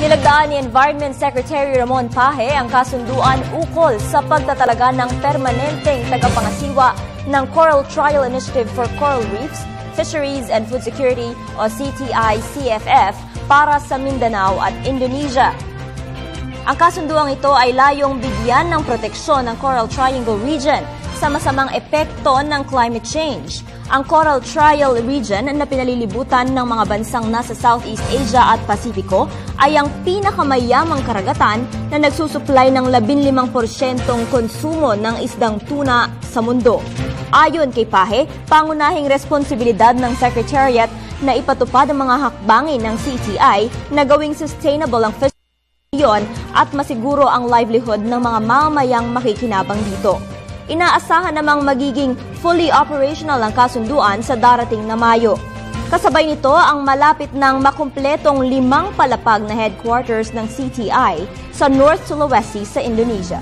Nilagdaan ni Environment Secretary Ramon Paje ang kasunduan ukol sa pagtatalaga ng permanenteng tagapangasiwa ng Coral Trial Initiative for Coral Reefs, Fisheries and Food Security o CTI-CFF para sa Mindanao at Indonesia. Ang kasunduang ito ay layong bigyan ng proteksyon ng Coral Triangle Region sa masamang epekto ng climate change. Ang Coral Trial Region na pinalilibutan ng mga bansang nasa Southeast Asia at Pasipiko ay ang pinakamayamang karagatan na nagsusuplay ng 15% konsumo ng isdang tuna sa mundo. Ayon kay Paje, pangunahing responsibilidad ng Secretariat na ipatupad ang mga hakbangin ng CTI na gawing sustainable ang fishery at masiguro ang livelihood ng mga mamamayang makikinabang dito. Inaasahan namang magiging fully operational ang kasunduan sa darating na Mayo. Kasabay nito ang malapit ng makumpletong 5 palapag na headquarters ng CTI sa North Sulawesi sa Indonesia.